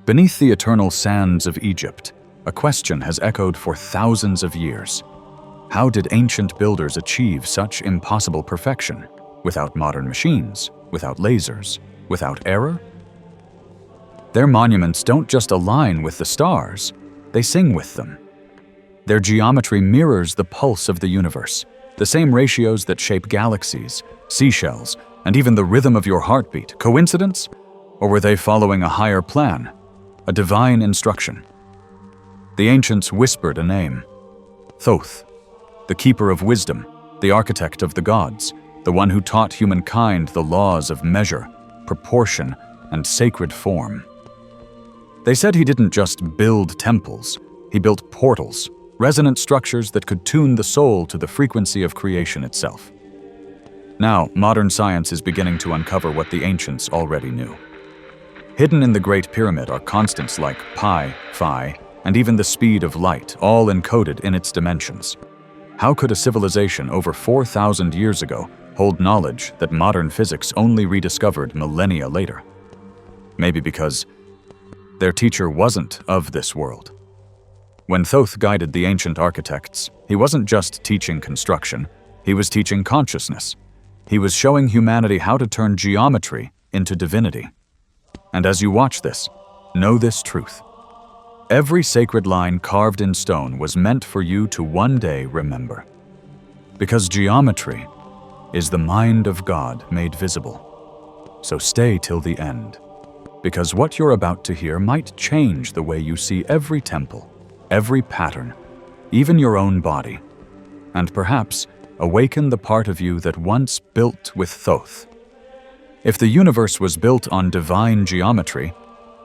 Beneath the eternal sands of Egypt, a question has echoed for thousands of years. How did ancient builders achieve such impossible perfection, without modern machines, without lasers, without error? Their monuments don't just align with the stars, they sing with them. Their geometry mirrors the pulse of the universe, the same ratios that shape galaxies, seashells, and even the rhythm of your heartbeat. Coincidence? Or were they following a higher plan, a divine instruction? The ancients whispered a name: Thoth, the keeper of wisdom, the architect of the gods, the one who taught humankind the laws of measure, proportion, and sacred form. They said he didn't just build temples, he built portals, resonant structures that could tune the soul to the frequency of creation itself. Now, modern science is beginning to uncover what the ancients already knew. Hidden in the Great Pyramid are constants like pi, phi, and even the speed of light, all encoded in its dimensions. How could a civilization over 4,000 years ago hold knowledge that modern physics only rediscovered millennia later? Maybe because their teacher wasn't of this world. When Thoth guided the ancient architects, he wasn't just teaching construction, he was teaching consciousness. He was showing humanity how to turn geometry into divinity. And as you watch this, know this truth. Every sacred line carved in stone was meant for you to one day remember. Because geometry is the mind of God made visible. So stay till the end. Because what you're about to hear might change the way you see every temple, every pattern, even your own body, and perhaps awaken the part of you that once built with Thoth. If the universe was built on divine geometry,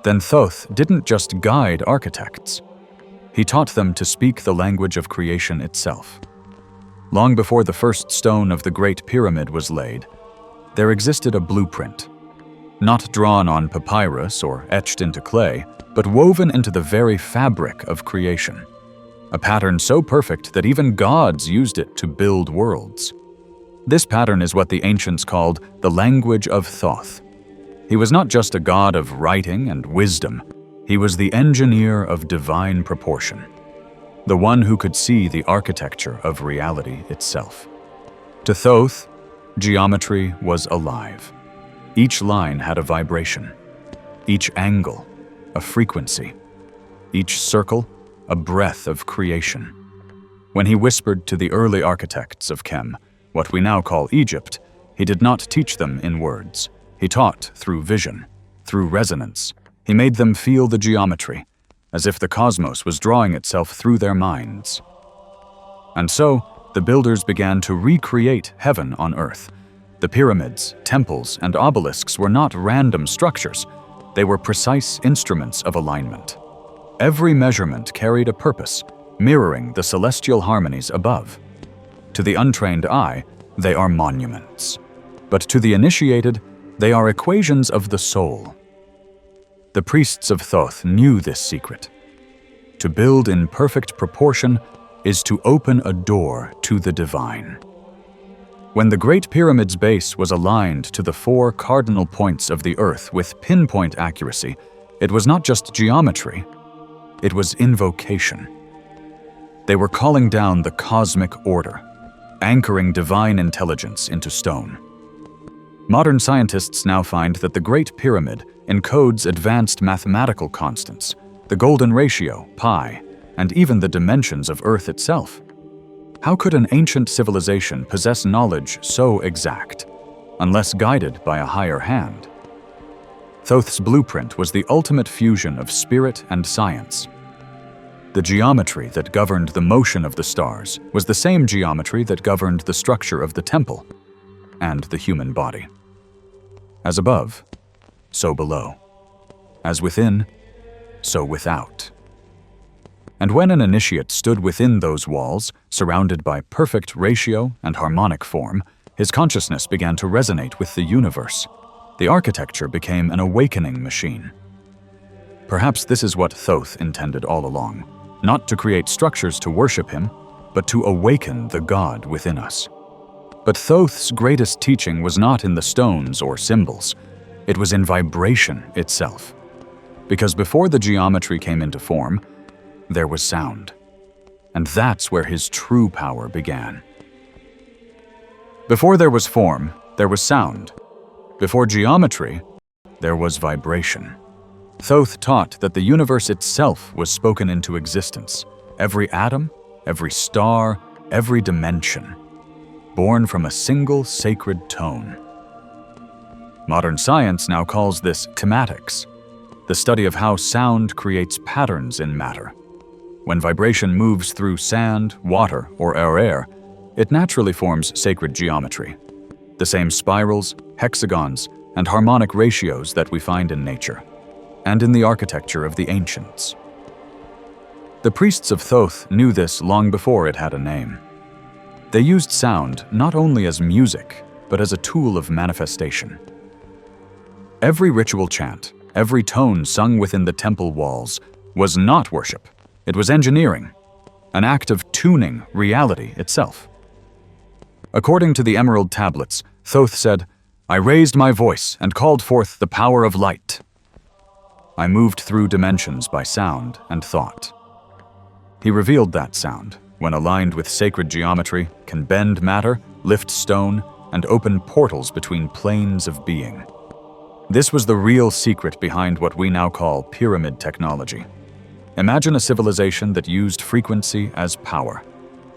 then Thoth didn't just guide architects. He taught them to speak the language of creation itself. Long before the first stone of the Great Pyramid was laid, there existed a blueprint, not drawn on papyrus or etched into clay, but woven into the very fabric of creation. A pattern so perfect that even gods used it to build worlds. This pattern is what the ancients called the language of Thoth. He was not just a god of writing and wisdom, he was the engineer of divine proportion, the one who could see the architecture of reality itself. To Thoth, geometry was alive. Each line had a vibration, each angle a frequency, each circle a breath of creation. When he whispered to the early architects of Chem, what we now call Egypt, he did not teach them in words. He taught through vision, through resonance. He made them feel the geometry, as if the cosmos was drawing itself through their minds. And so, the builders began to recreate heaven on earth. The pyramids, temples, and obelisks were not random structures. They were precise instruments of alignment. Every measurement carried a purpose, mirroring the celestial harmonies above. To the untrained eye, they are monuments. But to the initiated, they are equations of the soul. The priests of Thoth knew this secret. To build in perfect proportion is to open a door to the divine. When the Great Pyramid's base was aligned to the 4 cardinal points of the earth with pinpoint accuracy, it was not just geometry, it was invocation. They were calling down the cosmic order, anchoring divine intelligence into stone. Modern scientists now find that the Great Pyramid encodes advanced mathematical constants, the golden ratio, pi, and even the dimensions of Earth itself. How could an ancient civilization possess knowledge so exact, unless guided by a higher hand? Thoth's blueprint was the ultimate fusion of spirit and science. The geometry that governed the motion of the stars was the same geometry that governed the structure of the temple and the human body. As above, so below. As within, so without. And when an initiate stood within those walls, surrounded by perfect ratio and harmonic form, his consciousness began to resonate with the universe. The architecture became an awakening machine. Perhaps this is what Thoth intended all along. Not to create structures to worship him, but to awaken the God within us. But Thoth's greatest teaching was not in the stones or symbols. It was in vibration itself. Because before the geometry came into form, there was sound. And that's where his true power began. Before there was form, there was sound. Before geometry, there was vibration. Thoth taught that the universe itself was spoken into existence. Every atom, every star, every dimension, born from a single sacred tone. Modern science now calls this thematics, the study of how sound creates patterns in matter. When vibration moves through sand, water, or air, it naturally forms sacred geometry, the same spirals, hexagons, and harmonic ratios that we find in nature, and in the architecture of the ancients. The priests of Thoth knew this long before it had a name. They used sound not only as music, but as a tool of manifestation. Every ritual chant, every tone sung within the temple walls, was not worship. It was engineering, an act of tuning reality itself. According to the Emerald Tablets, Thoth said, "I raised my voice and called forth the power of light. I moved through dimensions by sound and thought." He revealed that sound, when aligned with sacred geometry, can bend matter, lift stone, and open portals between planes of being. This was the real secret behind what we now call pyramid technology. Imagine a civilization that used frequency as power.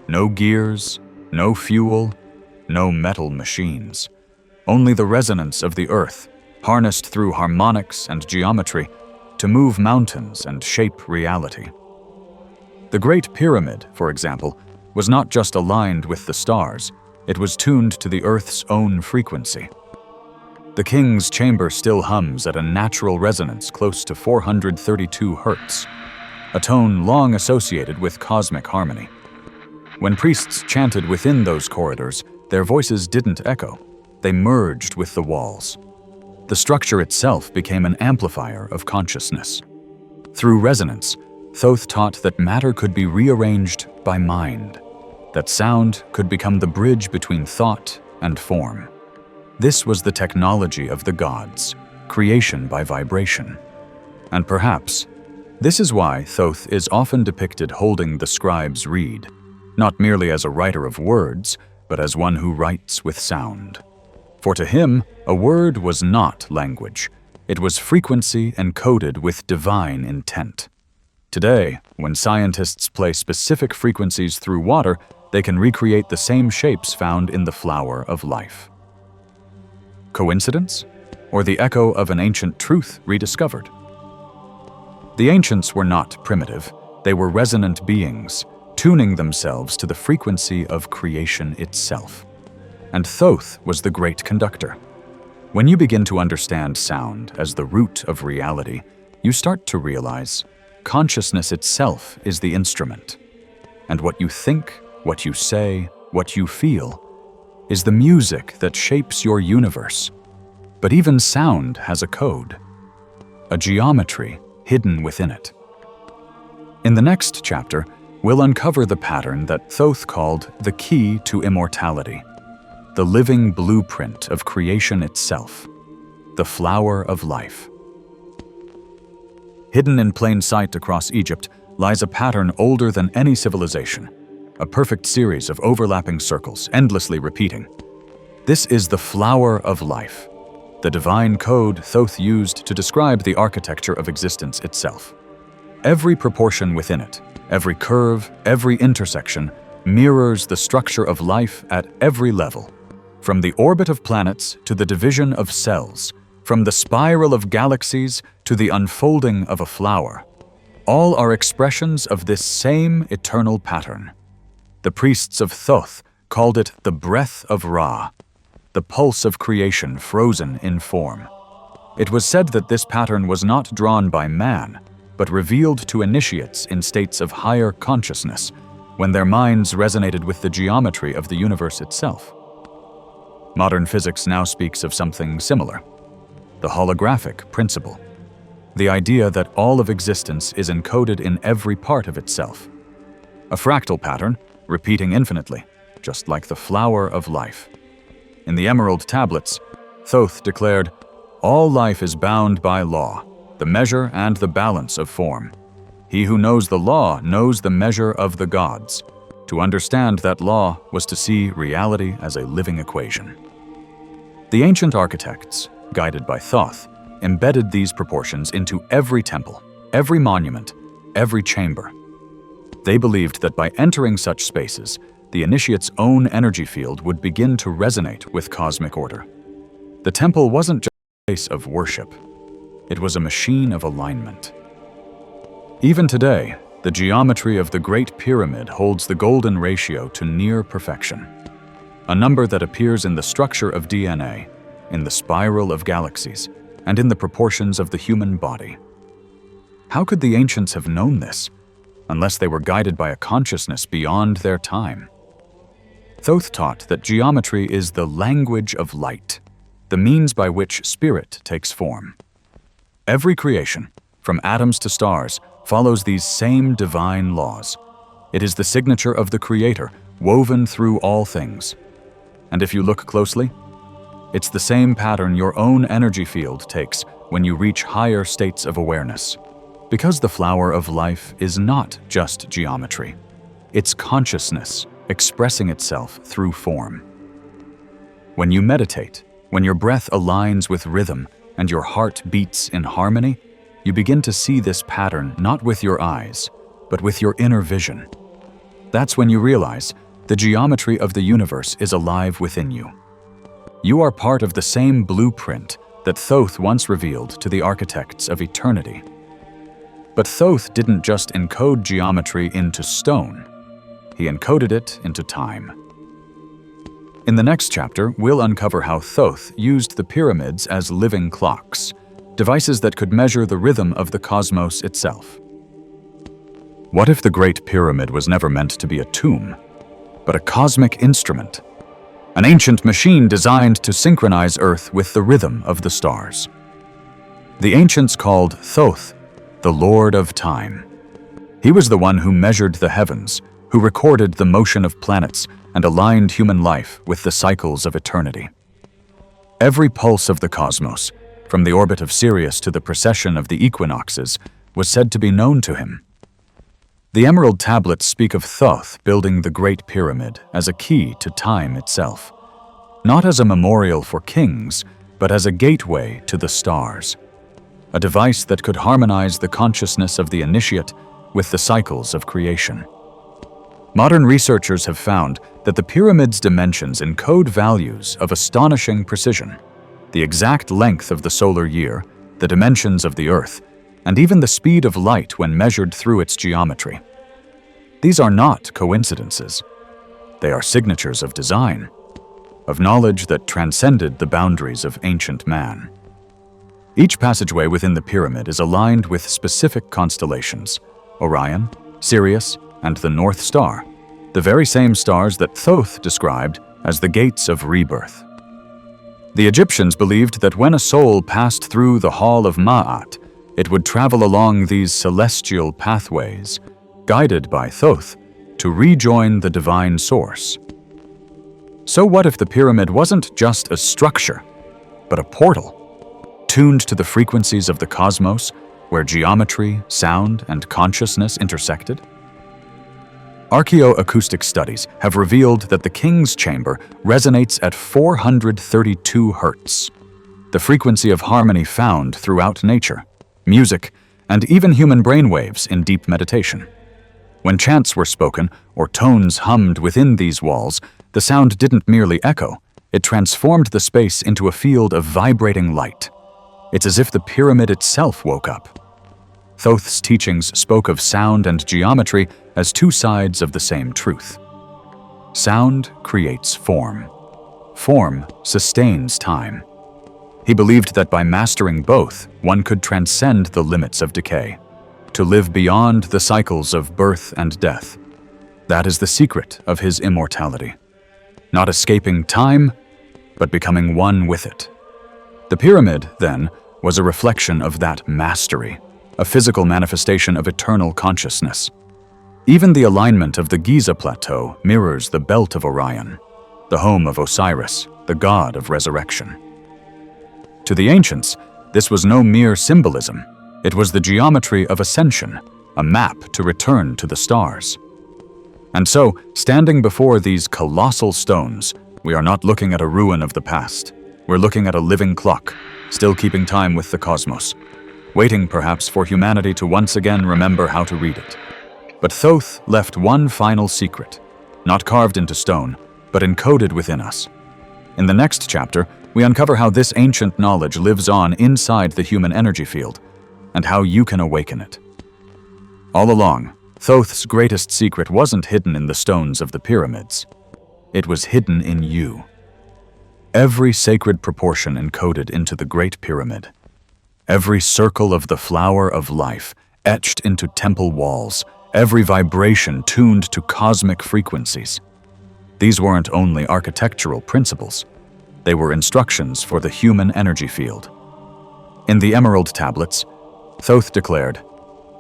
No gears, no fuel, no metal machines. Only the resonance of the earth, harnessed through harmonics and geometry, to move mountains and shape reality. The Great Pyramid, for example, was not just aligned with the stars, it was tuned to the Earth's own frequency. The king's chamber still hums at a natural resonance close to 432 Hz, a tone long associated with cosmic harmony. When priests chanted within those corridors, their voices didn't echo, they merged with the walls. The structure itself became an amplifier of consciousness. Through resonance, Thoth taught that matter could be rearranged by mind, that sound could become the bridge between thought and form. This was the technology of the gods, creation by vibration. And perhaps, this is why Thoth is often depicted holding the scribe's reed, not merely as a writer of words, but as one who writes with sound. For to him, a word was not language. It was frequency encoded with divine intent. Today, when scientists play specific frequencies through water, they can recreate the same shapes found in the flower of life. Coincidence? Or the echo of an ancient truth rediscovered? The ancients were not primitive. They were resonant beings, tuning themselves to the frequency of creation itself. And Thoth was the great conductor. When you begin to understand sound as the root of reality, you start to realize consciousness itself is the instrument. And what you think, what you say, what you feel, is the music that shapes your universe. But even sound has a code, a geometry hidden within it. In the next chapter, we'll uncover the pattern that Thoth called the key to immortality, the living blueprint of creation itself, the flower of life. Hidden in plain sight across Egypt lies a pattern older than any civilization, a perfect series of overlapping circles, endlessly repeating. This is the flower of life, the divine code Thoth used to describe the architecture of existence itself. Every proportion within it, every curve, every intersection, mirrors the structure of life at every level, from the orbit of planets to the division of cells, from the spiral of galaxies to the unfolding of a flower. All are expressions of this same eternal pattern. The priests of Thoth called it the breath of Ra, the pulse of creation frozen in form. It was said that this pattern was not drawn by man, but revealed to initiates in states of higher consciousness, when their minds resonated with the geometry of the universe itself. Modern physics now speaks of something similar, the holographic principle, the idea that all of existence is encoded in every part of itself. A fractal pattern, repeating infinitely, just like the flower of life. In the Emerald Tablets, Thoth declared, "All life is bound by law. the measure and the balance of form. He who knows the law knows the measure of the gods. To understand that law was to see reality as a living equation. The ancient architects, guided by Thoth, embedded these proportions into every temple, every monument, every chamber. They believed that by entering such spaces, the initiate's own energy field would begin to resonate with cosmic order. The temple wasn't just a place of worship. It was a machine of alignment. Even today, the geometry of the Great Pyramid holds the golden ratio to near perfection, a number that appears in the structure of DNA, in the spiral of galaxies, and in the proportions of the human body. How could the ancients have known this, unless they were guided by a consciousness beyond their time? Thoth taught that geometry is the language of light, the means by which spirit takes form. Every creation, from atoms to stars, follows these same divine laws. It is the signature of the Creator, woven through all things. And if you look closely, it's the same pattern your own energy field takes when you reach higher states of awareness. Because the flower of life is not just geometry. It's consciousness expressing itself through form. When you meditate, when your breath aligns with rhythm and your heart beats in harmony, you begin to see this pattern not with your eyes, but with your inner vision. That's when you realize the geometry of the universe is alive within you. You are part of the same blueprint that Thoth once revealed to the architects of eternity. But Thoth didn't just encode geometry into stone. He encoded it into time. In the next chapter, we'll uncover how Thoth used the pyramids as living clocks, devices that could measure the rhythm of the cosmos itself. What if the Great Pyramid was never meant to be a tomb, but a cosmic instrument? An ancient machine designed to synchronize Earth with the rhythm of the stars. The ancients called Thoth the Lord of Time. He was the one who measured the heavens, who recorded the motion of planets and aligned human life with the cycles of eternity. Every pulse of the cosmos, from the orbit of Sirius to the precession of the equinoxes, was said to be known to him. The Emerald Tablets speak of Thoth building the Great Pyramid as a key to time itself, not as a memorial for kings, but as a gateway to the stars, a device that could harmonize the consciousness of the initiate with the cycles of creation. Modern researchers have found that the pyramid's dimensions encode values of astonishing precision: the exact length of the solar year, the dimensions of the Earth, and even the speed of light when measured through its geometry. These are not coincidences. They are signatures of design, of knowledge that transcended the boundaries of ancient man. Each passageway within the pyramid is aligned with specific constellations: Orion, Sirius, and the North Star, the very same stars that Thoth described as the gates of rebirth. The Egyptians believed that when a soul passed through the Hall of Ma'at, it would travel along these celestial pathways, guided by Thoth, to rejoin the divine source. So what if the pyramid wasn't just a structure, but a portal, tuned to the frequencies of the cosmos, where geometry, sound, and consciousness intersected? Archaeoacoustic studies have revealed that the king's chamber resonates at 432 Hz, the frequency of harmony found throughout nature, music, and even human brainwaves in deep meditation. When chants were spoken or tones hummed within these walls, the sound didn't merely echo, it transformed the space into a field of vibrating light. It's as if the pyramid itself woke up. Thoth's teachings spoke of sound and geometry as two sides of the same truth. Sound creates form. Form sustains time. He believed that by mastering both, one could transcend the limits of decay, to live beyond the cycles of birth and death. That is the secret of his immortality. Not escaping time, but becoming one with it. The pyramid, then, was a reflection of that mastery, a physical manifestation of eternal consciousness. Even the alignment of the Giza Plateau mirrors the belt of Orion, the home of Osiris, the god of resurrection. To the ancients, this was no mere symbolism. It was the geometry of ascension, a map to return to the stars. And so, standing before these colossal stones, we are not looking at a ruin of the past. We're looking at a living clock, still keeping time with the cosmos, waiting perhaps for humanity to once again remember how to read it. But Thoth left one final secret, not carved into stone, but encoded within us. In the next chapter, we uncover how this ancient knowledge lives on inside the human energy field, and how you can awaken it. All along, Thoth's greatest secret wasn't hidden in the stones of the pyramids. It was hidden in you. Every sacred proportion encoded into the Great Pyramid. Every circle of the flower of life etched into temple walls. Every vibration tuned to cosmic frequencies. These weren't only architectural principles. They were instructions for the human energy field. In the Emerald Tablets, Thoth declared,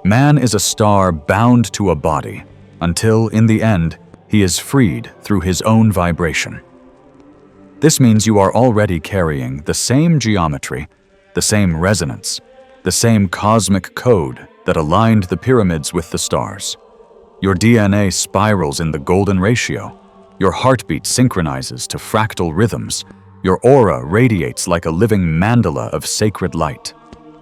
"Man is a star bound to a body until, in the end, he is freed through his own vibration." This means you are already carrying the same geometry, the same resonance, the same cosmic code that aligned the pyramids with the stars. Your DNA spirals in the golden ratio. Your heartbeat synchronizes to fractal rhythms. Your aura radiates like a living mandala of sacred light.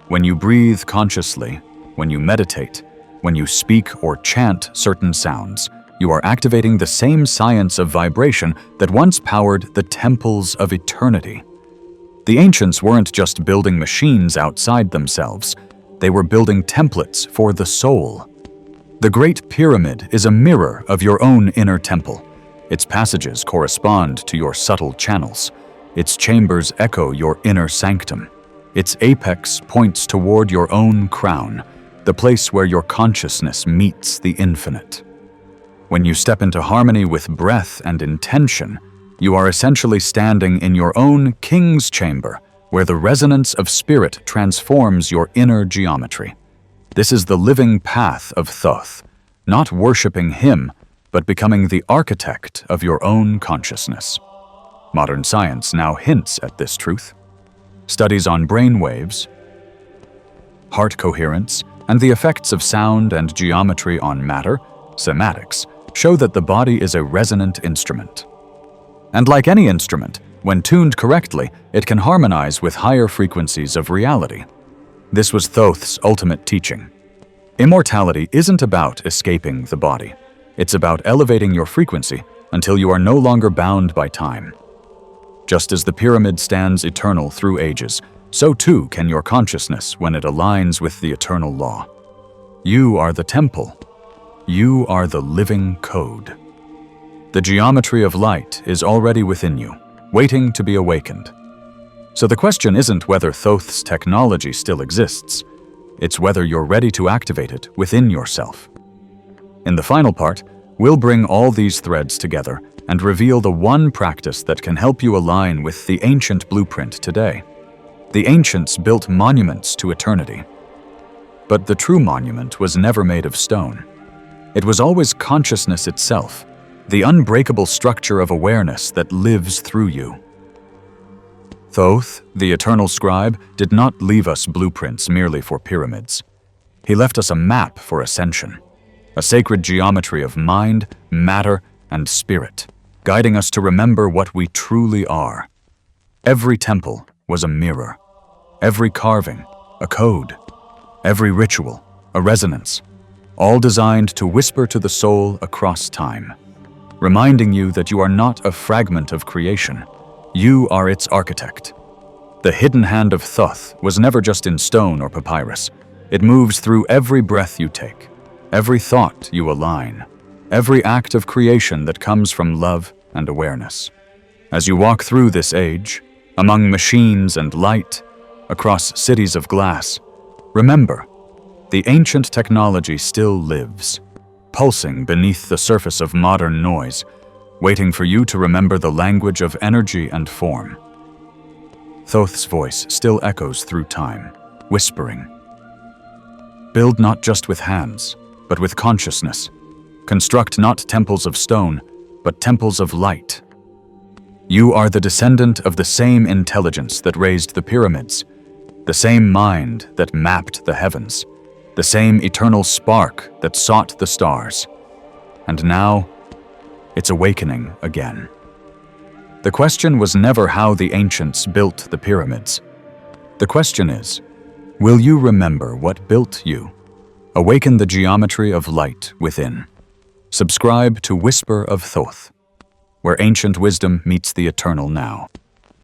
When you breathe consciously, when you meditate, when you speak or chant certain sounds, you are activating the same science of vibration that once powered the temples of eternity. The ancients weren't just building machines outside themselves. They were building templates for the soul. The Great Pyramid is a mirror of your own inner temple. Its passages correspond to your subtle channels. Its chambers echo your inner sanctum. Its apex points toward your own crown, the place where your consciousness meets the infinite. When you step into harmony with breath and intention, you are essentially standing in your own king's chamber, where the resonance of spirit transforms your inner geometry. This is the living path of Thoth, not worshipping him, but becoming the architect of your own consciousness. Modern science now hints at this truth. Studies on brain waves, heart coherence, and the effects of sound and geometry on matter, cymatics, show that the body is a resonant instrument. And like any instrument, when tuned correctly, it can harmonize with higher frequencies of reality. This was Thoth's ultimate teaching. Immortality isn't about escaping the body. It's about elevating your frequency until you are no longer bound by time. Just as the pyramid stands eternal through ages, so too can your consciousness when it aligns with the eternal law. You are the temple. You are the living code. The geometry of light is already within you, waiting to be awakened. So the question isn't whether Thoth's technology still exists. It's whether you're ready to activate it within yourself. In the final part, we'll bring all these threads together and reveal the one practice that can help you align with the ancient blueprint today. The ancients built monuments to eternity. But the true monument was never made of stone. It was always consciousness itself, the unbreakable structure of awareness that lives through you. Thoth, the eternal scribe, did not leave us blueprints merely for pyramids. He left us a map for ascension, a sacred geometry of mind, matter, and spirit, guiding us to remember what we truly are. Every temple was a mirror, every carving, a code, every ritual, a resonance, all designed to whisper to the soul across time, reminding you that you are not a fragment of creation. You are its architect. The hidden hand of Thoth was never just in stone or papyrus. It moves through every breath you take, every thought you align, every act of creation that comes from love and awareness. As you walk through this age, among machines and light, across cities of glass, remember, the ancient technology still lives, pulsing beneath the surface of modern noise, waiting for you to remember the language of energy and form. Thoth's voice still echoes through time, whispering, "Build not just with hands, but with consciousness. Construct not temples of stone, but temples of light. You are the descendant of the same intelligence that raised the pyramids. the same mind that mapped the heavens, the same eternal spark that sought the stars. And now, it's awakening again. The question was never how the ancients built the pyramids. The question is, will you remember what built you? Awaken the geometry of light within. Subscribe to Whisper of Thoth, where ancient wisdom meets the eternal now.